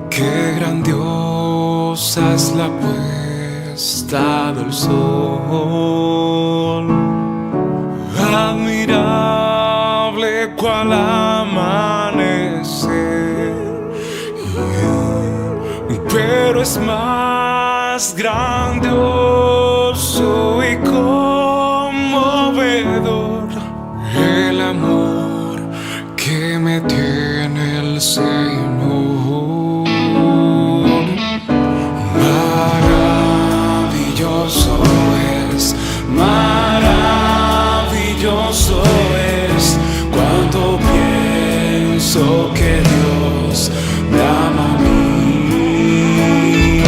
Qué grandiosa es la puesta del sol, admirable cual amanecer, pero es más grandioso y conmovedor el amor que me tiene el Señor. Maravilloso es cuando pienso que Dios me ama a mí.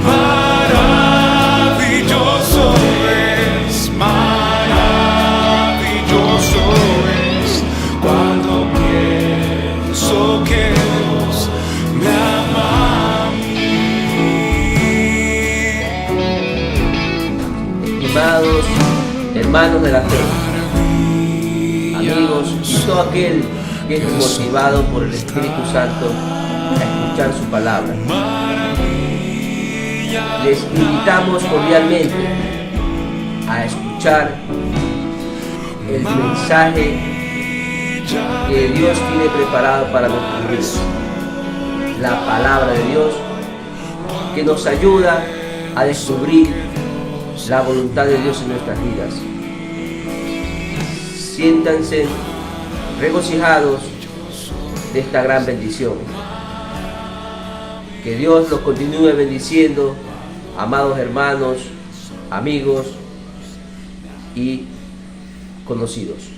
Maravilloso es cuando pienso que Dios me ama a mí. Estimados hermanos de la fe, amigos y todo aquel que es motivado por el Espíritu Santo a escuchar su palabra, les invitamos cordialmente a escuchar el mensaje que Dios tiene preparado para nuestros vidas, la palabra de Dios que nos ayuda a descubrir la voluntad de Dios en nuestras vidas. Siéntanse regocijados de esta gran bendición. Que Dios los continúe bendiciendo, amados hermanos, amigos y conocidos.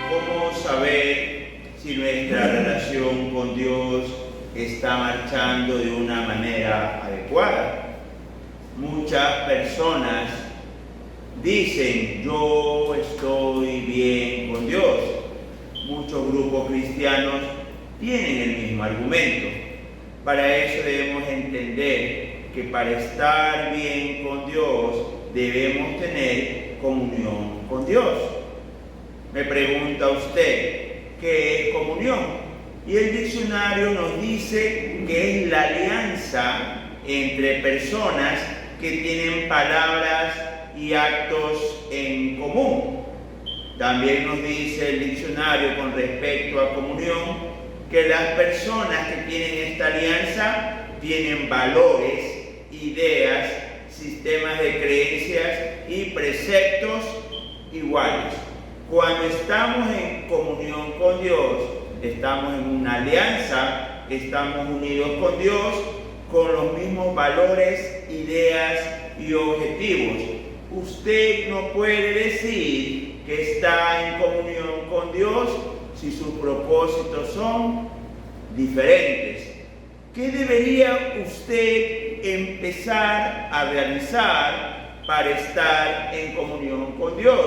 ¿Cómo saber si nuestra relación con Dios está marchando de una manera adecuada? Muchas personas dicen, yo estoy bien con Dios. Muchos grupos cristianos tienen el mismo argumento. Para eso debemos entender que para estar bien con Dios debemos tener comunión con Dios. Me pregunta usted, ¿qué es comunión? Y el diccionario nos dice que es la alianza entre personas que tienen palabras y actos en común. También nos dice el diccionario con respecto a comunión que las personas que tienen esta alianza tienen valores, ideas, sistemas de creencias y preceptos iguales. Cuando estamos en comunión con Dios, estamos en una alianza, estamos unidos con Dios, con los mismos valores, ideas y objetivos. Usted no puede decir que está en comunión con Dios si sus propósitos son diferentes. ¿Qué debería usted empezar a realizar para estar en comunión con Dios?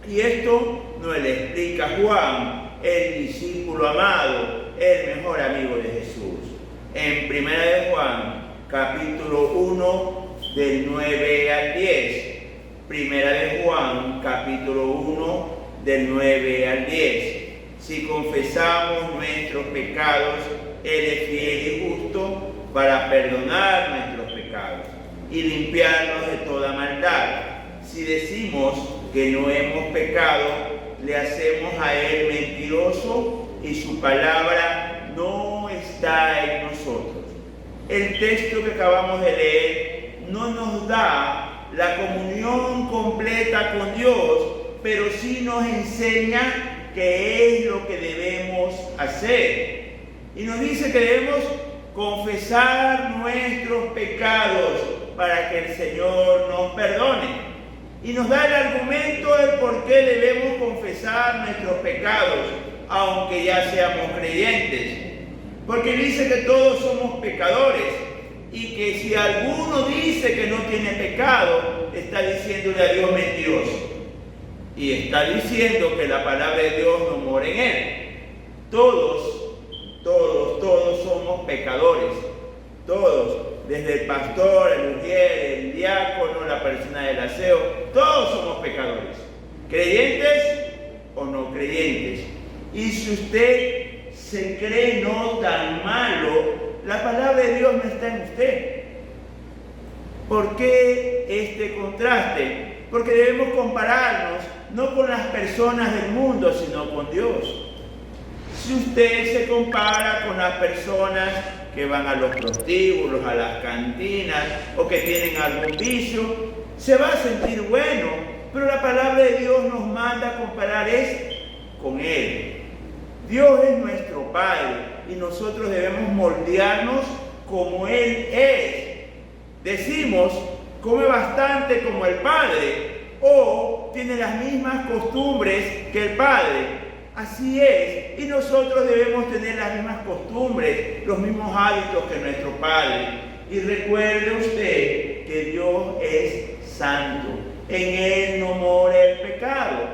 Y esto nos lo explica Juan, el discípulo amado, el mejor amigo de Jesús. En 1 de Juan, capítulo 1, del 9 al 10. 1 de Juan, capítulo 1, del 9 al 10. Si confesamos nuestros pecados, Él es fiel y justo para perdonar nuestros pecados y limpiarnos de toda maldad. Si decimos que no hemos pecado, le hacemos a Él mentiroso y su palabra no está en nosotros. El texto que acabamos de leer no nos da la comunión completa con Dios, pero sí nos enseña qué es lo que debemos hacer. Y nos dice que debemos confesar nuestros pecados para que el Señor nos perdone. Y nos da el argumento del por qué debemos confesar nuestros pecados, aunque ya seamos creyentes. Porque dice que todos somos pecadores y que si alguno dice que no tiene pecado, está diciéndole a Dios mentiroso. Y está diciendo que la palabra de Dios no mora en él. Todos somos pecadores. Todos, desde el pastor, el ujier, el diácono, la persona del aseo, todos somos pecadores. ¿Creyentes o no creyentes? Y si usted se cree no tan malo, la palabra de Dios no está en usted. ¿Por qué este contraste? Porque debemos compararnos no con las personas del mundo, sino con Dios. Si usted se compara con las personas que van a los prostíbulos, a las cantinas o que tienen algún vicio, se va a sentir bueno, pero la palabra de Dios nos manda a comparar con Él. Dios es nuestro Padre y nosotros debemos moldearnos como Él es. Decimos, come bastante como el Padre o tiene las mismas costumbres que el Padre. Así es, y nosotros debemos tener las mismas costumbres, los mismos hábitos que nuestro Padre. Y recuerde usted que Dios es santo, en Él no mora el pecado.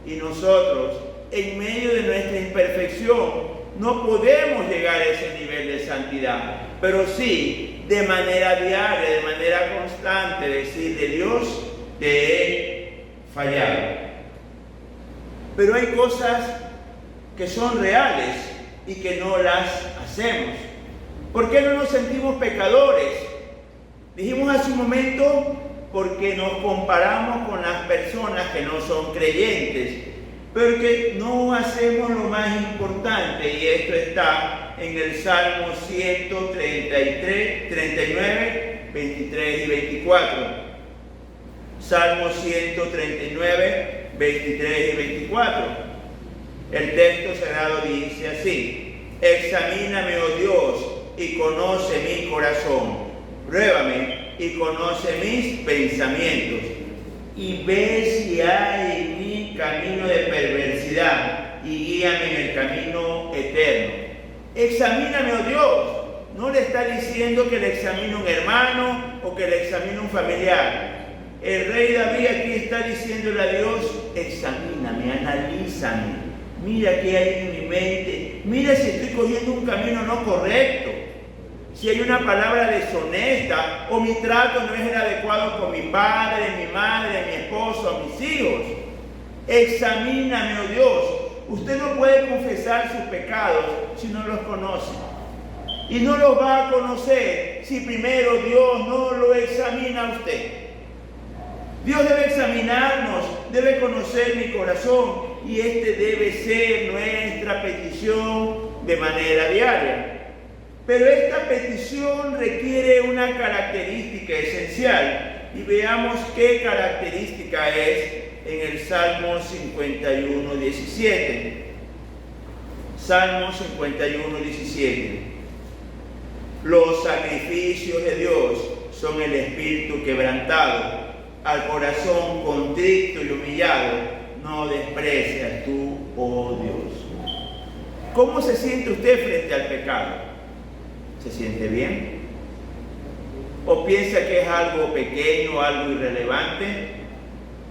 Y nosotros, en medio de nuestra imperfección, no podemos llegar a ese nivel de santidad, pero sí, de manera diaria, de manera constante, decirle: Dios, te he fallado. Pero hay cosas que son reales y que no las hacemos. ¿Por qué no nos sentimos pecadores? Dijimos hace un momento, porque nos comparamos con las personas que no son creyentes, pero que no hacemos lo más importante, y esto está en el Salmo 133, 39, 23 y 24. Salmo 139, 23 y 24. El texto sagrado dice así: examíname, oh Dios, y conoce mi corazón. Pruébame y conoce mis pensamientos. Y ve si hay en mí camino de perversidad, y guíame en el camino eterno. Examíname, oh Dios. No le está diciendo que le examine un hermano o que le examine un familiar. El rey David aquí está diciéndole a Dios: examíname, analízame. Mira qué hay en mi mente. Mira si estoy cogiendo un camino no correcto. Si hay una palabra deshonesta o mi trato no es el adecuado con mi padre, mi madre, mi esposo, mis hijos. Examíname, oh Dios. Usted no puede confesar sus pecados si no los conoce. Y no los va a conocer si primero Dios no lo examina a usted. Dios debe examinarnos, debe conocer mi corazón, y este debe ser nuestra petición de manera diaria. Pero esta petición requiere una característica esencial, y veamos qué característica es en el Salmo 51, 17. Salmo 51, 17. Los sacrificios de Dios son el espíritu quebrantado. Al corazón contrito y humillado no desprecias tú, oh Dios. ¿Cómo se siente usted frente al pecado? ¿Se siente bien? ¿O piensa que es algo pequeño, algo irrelevante?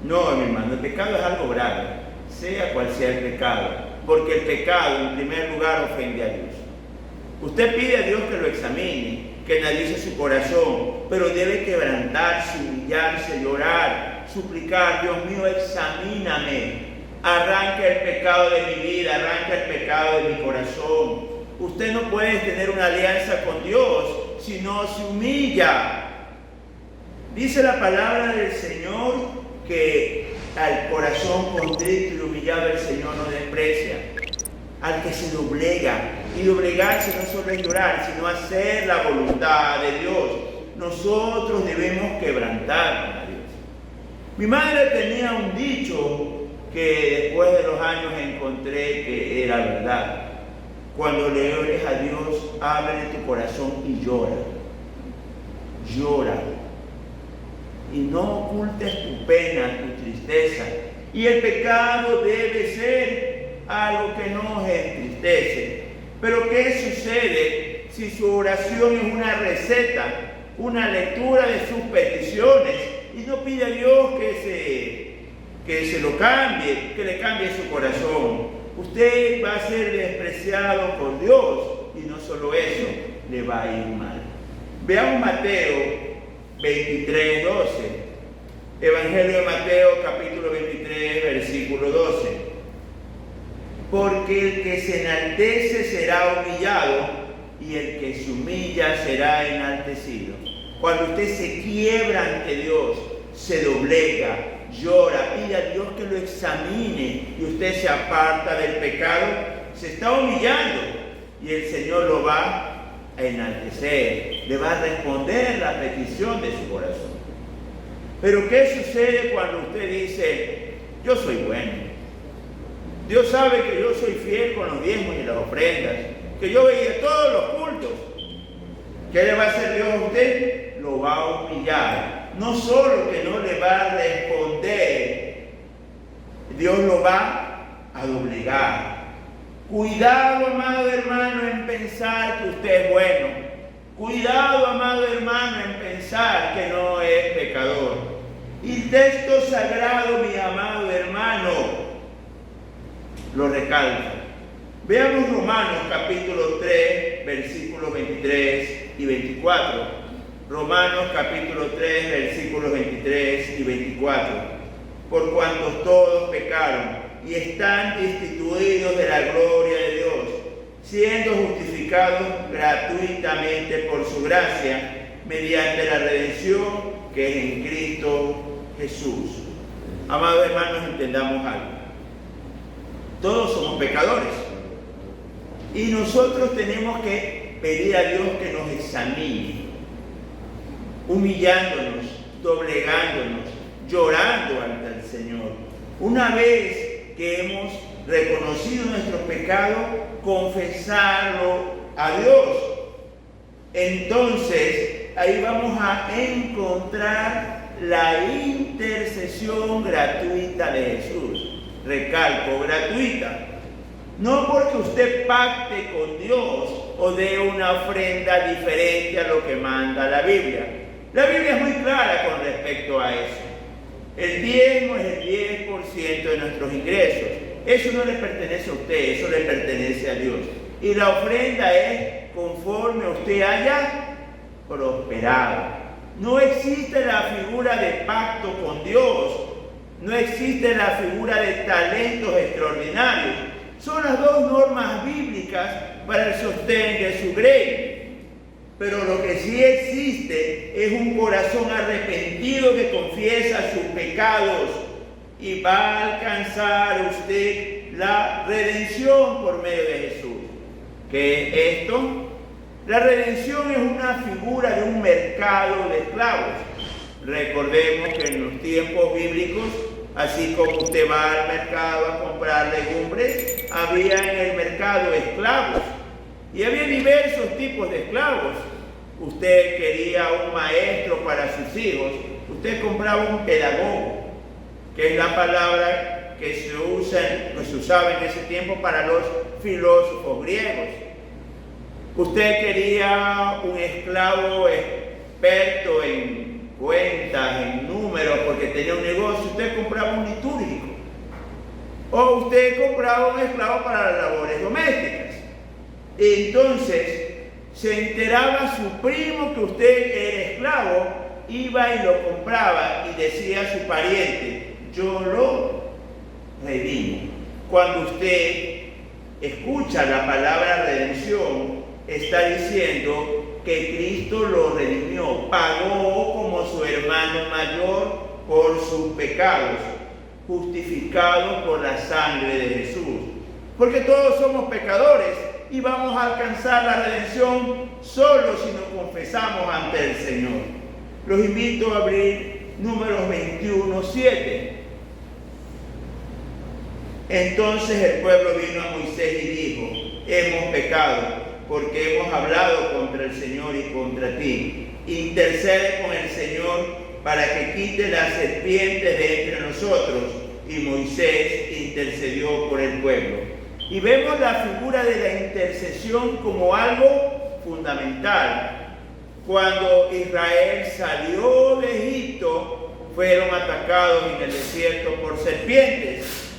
No, mi hermano, el pecado es algo grave, sea cual sea el pecado, porque el pecado en primer lugar ofende a Dios. Usted pide a Dios que lo examine, que analice su corazón, pero debe quebrantarse, humillarse, llorar, suplicar: Dios mío, examíname, arranca el pecado de mi vida, arranca el pecado de mi corazón. Usted no puede tener una alianza con Dios si no se humilla. Dice la palabra del Señor que al corazón contrito y humillado el Señor no desprecia. Al que se doblega, y doblegarse no solo es llorar, sino hacer la voluntad de Dios. Nosotros debemos quebrantarnos a Dios. Mi madre tenía un dicho que después de los años encontré que era verdad. Cuando le ores a Dios, ábrele tu corazón y llora. Llora. Y no ocultes tu pena, tu tristeza. Y el pecado debe ser algo que nos entristece. Pero ¿qué sucede si su oración es una receta, una lectura de sus peticiones y no pide a Dios que se lo cambie, que le cambie su corazón? Usted va a ser despreciado por Dios y no solo eso, le va a ir mal. Veamos Mateo 23, 12. Evangelio de Mateo, capítulo 23, versículo 12. Porque el que se enaltece será humillado y el que se humilla será enaltecido. Cuando usted se quiebra ante Dios, se doblega, llora, pide a Dios que lo examine y usted se aparta del pecado, se está humillando y el Señor lo va a enaltecer, le va a responder la petición de su corazón. Pero ¿qué sucede cuando usted dice, yo soy bueno? Dios sabe que yo soy fiel con los diezmos y las ofrendas, que yo veía todos los cultos. ¿Qué le va a hacer Dios a usted? Lo va a humillar. No solo que no le va a responder, Dios lo va a doblegar. Cuidado, amado hermano, en pensar que usted es bueno. Cuidado, amado hermano, en pensar que no es pecador. Y el texto sagrado, mi amado hermano, lo recalca. Veamos Romanos capítulo 3, versículos 23 y 24. Romanos capítulo 3, versículos 23 y 24. Por cuanto todos pecaron y están destituidos de la gloria de Dios, siendo justificados gratuitamente por su gracia, mediante la redención que es en Cristo Jesús. Amados hermanos, entendamos algo. Todos somos pecadores y nosotros tenemos que pedir a Dios que nos examine, humillándonos, doblegándonos, llorando ante el Señor. Una vez que hemos reconocido nuestro pecado, confesarlo a Dios. Entonces, ahí vamos a encontrar la intercesión gratuita de Jesús. Recalco, gratuita. No porque usted pacte con Dios o dé una ofrenda diferente a lo que manda la Biblia. La Biblia es muy clara con respecto a eso. El diezmo es el 10% de nuestros ingresos. Eso no le pertenece a usted, eso le pertenece a Dios. Y la ofrenda es conforme usted haya prosperado. No existe la figura de pacto con Dios. No existe la figura de talentos extraordinarios. Son las dos normas bíblicas para el sostén de su grey. Pero lo que sí existe es un corazón arrepentido que confiesa sus pecados y va a alcanzar usted la redención por medio de Jesús. ¿Qué es esto? La redención es una figura de un mercado de esclavos. Recordemos que en los tiempos bíblicos, así como usted va al mercado a comprar legumbres, había en el mercado esclavos. Y había diversos tipos de esclavos. Usted quería un maestro para sus hijos, usted compraba un pedagogo, que es la palabra que se usaba en ese tiempo para los filósofos griegos. Usted quería un esclavo experto en cuentas, en números, porque tenía un negocio, usted compraba un litúrgico. O usted compraba un esclavo para las labores domésticas. Entonces, se enteraba su primo que usted era esclavo, iba y lo compraba y decía a su pariente, yo lo redimo. Cuando usted escucha la palabra redención, está diciendo que Cristo lo redimió, pagó como su hermano mayor por sus pecados, justificados por la sangre de Jesús. Porque todos somos pecadores y vamos a alcanzar la redención solo si nos confesamos ante el Señor. Los invito a abrir Números 21:7. Entonces el pueblo vino a Moisés y dijo: hemos pecado, porque hemos hablado contra el Señor y contra ti. Intercede con el Señor para que quite las serpientes de entre nosotros. Y Moisés intercedió por el pueblo. Y vemos la figura de la intercesión como algo fundamental. Cuando Israel salió de Egipto, fueron atacados en el desierto por serpientes.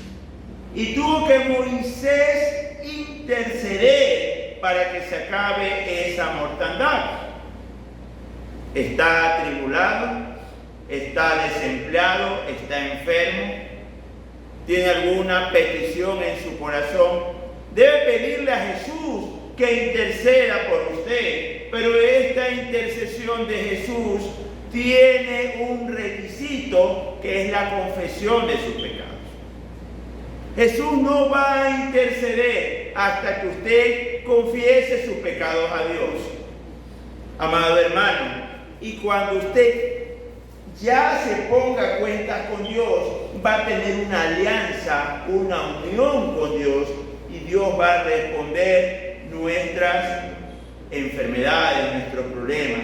Y tuvo que Moisés interceder para que se acabe esa mortandad. Está atribulado, está desempleado, está enfermo, tiene alguna petición en su corazón, debe pedirle a Jesús que interceda por usted. Pero esta intercesión de Jesús tiene un requisito, que es la confesión de sus pecados. Jesús no va a interceder hasta que usted confiese sus pecados a Dios. Amado hermano, y cuando usted ya se ponga a cuentas con Dios, va a tener una alianza, una unión con Dios, y Dios va a responder nuestras enfermedades, nuestros problemas.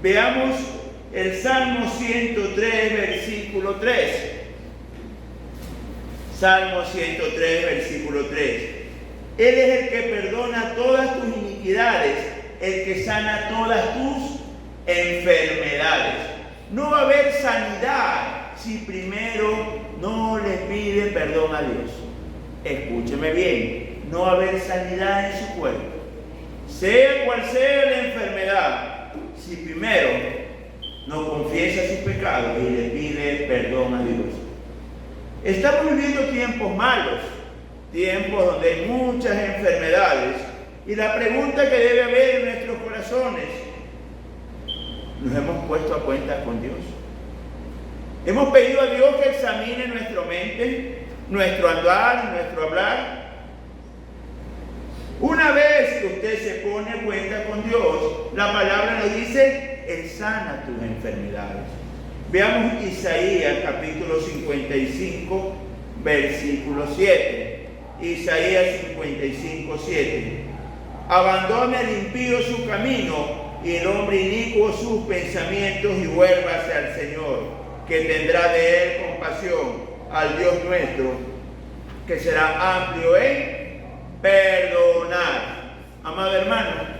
Veamos el Salmo 103, versículo 3. Salmo 103, versículo 3. Él es el que perdona todas tus iniquidades, el que sana todas tus enfermedades. No va a haber sanidad si primero no le pide perdón a Dios. Escúcheme bien, no va a haber sanidad en su cuerpo, sea cual sea la enfermedad, si primero no confiesa sus pecados y le pide perdón a Dios. Estamos viviendo tiempos malos, tiempos donde hay muchas enfermedades, y la pregunta que debe haber en nuestros corazones: ¿nos hemos puesto a cuentas con Dios? ¿Hemos pedido a Dios que examine nuestra mente, nuestro andar, nuestro hablar? Una vez que usted se pone a cuenta con Dios, la palabra nos dice: Él sana tus enfermedades. Veamos Isaías capítulo 55, versículo 7. Isaías 55, 7. Abandone al impío su camino y el hombre inicuo sus pensamientos, y vuélvase al Señor, que tendrá de él compasión, al Dios nuestro, que será amplio en perdonar. Amado hermano,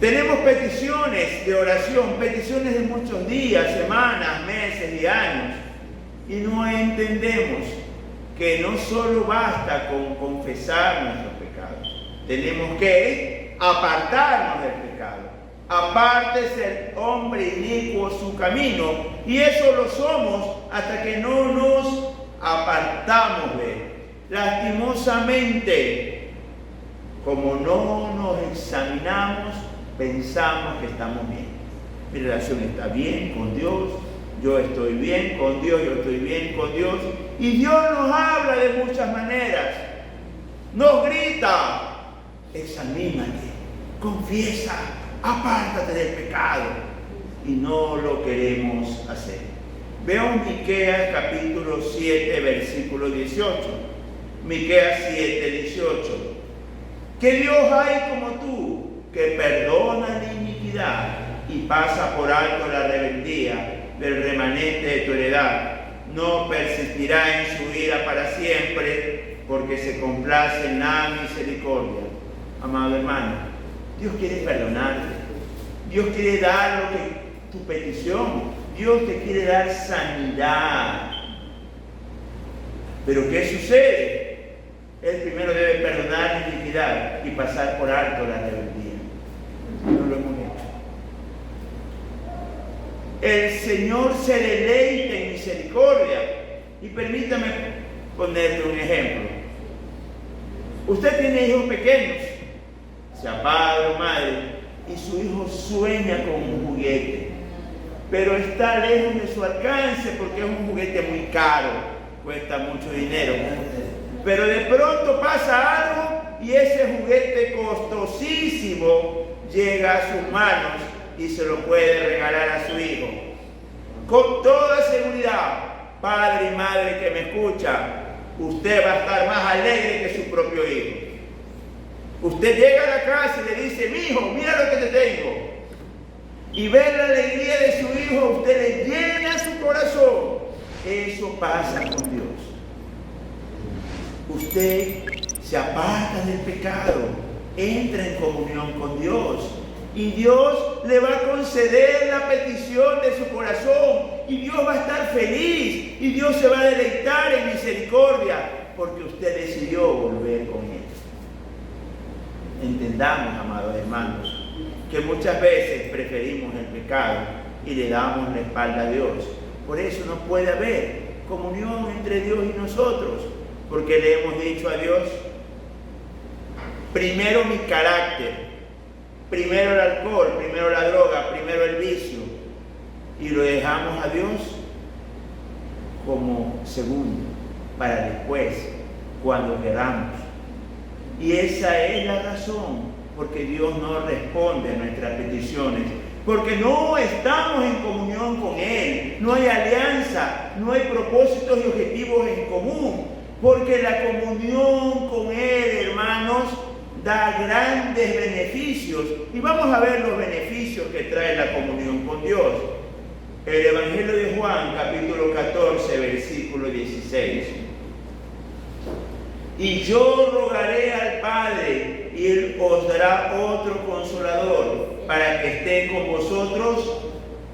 tenemos peticiones de oración, peticiones de muchos días, semanas, meses y años, y no entendemos que no solo basta con confesar nuestros pecados, tenemos que apartarnos del pecado. Apártese el hombre inicuo su camino, y eso lo somos hasta que no nos apartamos de él. Lastimosamente, como no nos examinamos, pensamos que estamos bien. Mi relación está bien con Dios, yo estoy bien con Dios, yo estoy bien con Dios. Y Dios nos habla de muchas maneras. Nos grita: examínate, confiesa, apártate del pecado. Y no lo queremos hacer. Veamos Miqueas capítulo 7, versículo 18. Miqueas 7, 18. ¿Qué Dios hay como tú, que perdona la iniquidad y pasa por alto la rebeldía del remanente de tu heredad? No persistirá en su ira para siempre, porque se complace en la misericordia. Amado hermano, Dios quiere perdonarte. Dios quiere dar tu petición. Dios te quiere dar sanidad. Pero ¿qué sucede? Él primero debe perdonar la iniquidad y pasar por alto la rebeldía. No lo hemos hecho. El Señor se deleita en misericordia. Y permítame ponerle un ejemplo. Usted tiene hijos pequeños, sea padre o madre, y su hijo sueña con un juguete, pero está lejos de su alcance porque es un juguete muy caro, cuesta mucho dinero. Pero de pronto pasa algo y ese juguete costosísimo llega a sus manos y se lo puede regalar a su hijo. con toda seguridad, padre y madre que me escucha, usted va a estar más alegre que su propio hijo. Usted llega a la casa y le dice, mi hijo, mira lo que te tengo. Y ver la alegría de su hijo, usted le llena su corazón. Eso pasa con Dios. Usted se aparta del pecado, entra en comunión con Dios. Y Dios le va a conceder la petición de su corazón. Y Dios va a estar feliz. Y Dios se va a deleitar en misericordia. Porque usted decidió volver con Él. Entendamos, amados hermanos, que muchas veces preferimos el pecado y le damos la espalda a Dios. Por eso no puede haber comunión entre Dios y nosotros. Porque le hemos dicho a Dios, primero mi carácter. Primero el alcohol, primero la droga, primero el vicio. Y lo dejamos a Dios como segundo, para después, cuando queramos. Y esa es la razón, porque Dios no responde a nuestras peticiones. Porque no estamos en comunión con Él. No hay alianza, no hay propósitos y objetivos en común. Porque la comunión con Él, hermanos, da grandes beneficios. Y vamos a ver los beneficios que trae la comunión con Dios. El Evangelio de Juan, capítulo 14, versículo 16. Y yo rogaré al Padre, y Él os dará otro consolador, para que esté con vosotros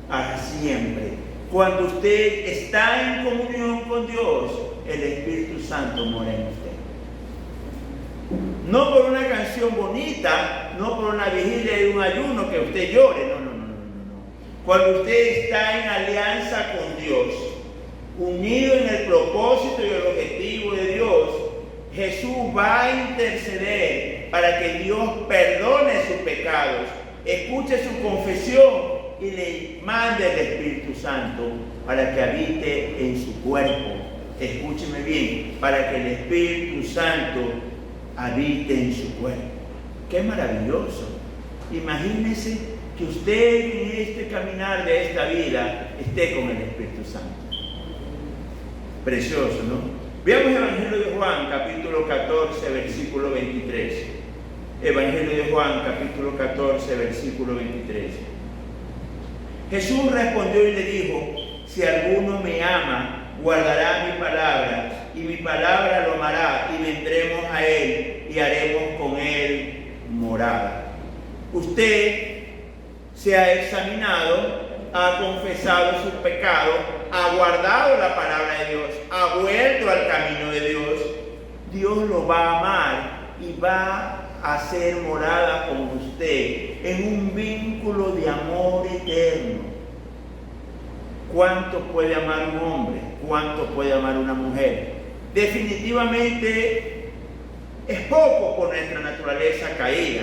para siempre. Cuando usted está en comunión con Dios, el Espíritu Santo mora en usted. No por una canción bonita, no por una vigilia y un ayuno que usted llore, no. Cuando usted está en alianza con Dios, unido en el propósito y el objetivo de Dios, Jesús va a interceder para que Dios perdone sus pecados, escuche su confesión y le mande el Espíritu Santo para que habite en su cuerpo. Escúcheme bien, para que el Espíritu Santo habite en su cuerpo. ¡Qué maravilloso! Imagínese que usted en este caminar de esta vida esté con el Espíritu Santo. Precioso, ¿no? Veamos el Evangelio de Juan, capítulo 14, versículo 23. Evangelio de Juan, capítulo 14, versículo 23. Jesús respondió y le dijo, si alguno me ama, guardará mi palabra, y mi palabra lo amará, y vendremos a él, y haremos con él morada. Usted se ha examinado, ha confesado sus pecados, ha guardado la palabra de Dios, ha vuelto al camino de Dios. Dios lo va a amar y va a hacer morada con usted en un vínculo de amor eterno. ¿Cuánto puede amar un hombre? ¿Cuánto puede amar una mujer? Definitivamente es poco por nuestra naturaleza caída,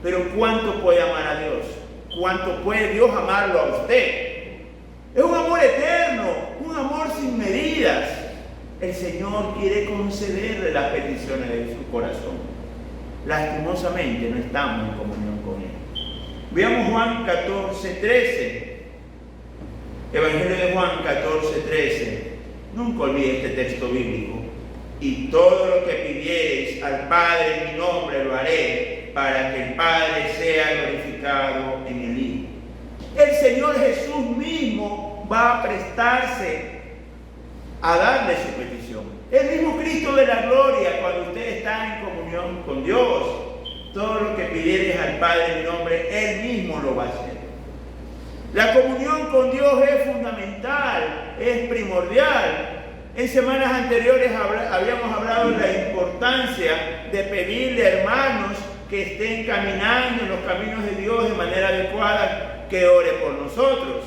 pero ¿cuánto puede amar a Dios? ¿Cuánto puede Dios amarlo a usted? Es un amor eterno, un amor sin medidas. El Señor quiere concederle las peticiones de su corazón. Lastimosamente no estamos en comunión con Él. Veamos Juan 14, 13. Evangelio de Juan 14, 13. Nunca olvide este texto bíblico. Y todo lo que pidiereis al Padre en mi nombre lo haré, para que el Padre sea glorificado en el Hijo. El Señor Jesús mismo va a prestarse a darle su petición. El mismo Cristo de la gloria, cuando usted está en comunión con Dios, todo lo que pidieres al Padre en mi nombre, Él mismo lo va a hacer. La comunión con Dios es fundamental, es primordial. En semanas anteriores habíamos hablado de la importancia de pedirle a hermanos que estén caminando en los caminos de Dios de manera adecuada, que ore por nosotros.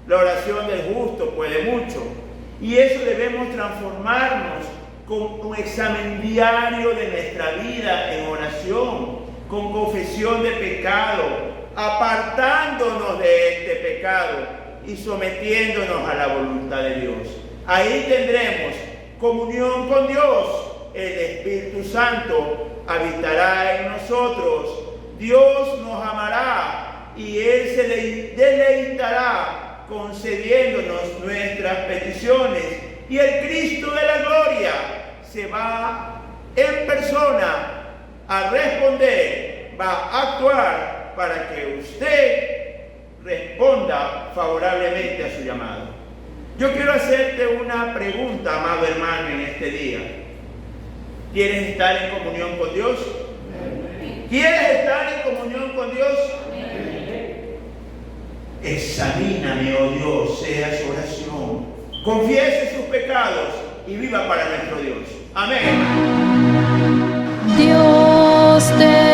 La oración del justo puede mucho. Y eso debemos transformarnos con un examen diario de nuestra vida en oración, con confesión de pecado, apartándonos de este pecado y sometiéndonos a la voluntad de Dios. Ahí tendremos comunión con Dios. El Espíritu Santo habitará en nosotros. Dios nos amará y Él se deleitará concediéndonos nuestras peticiones y el Cristo de la gloria se va en persona a responder, va a actuar para que usted responda favorablemente a su llamado. Yo quiero hacerte una pregunta, amado hermano, en este día. ¿Quieres estar en comunión con Dios? ¿Quieres estar en comunión con Dios? Examíname, oh Dios, sea su oración. Confiese sus pecados y viva para nuestro Dios. Amén. Dios te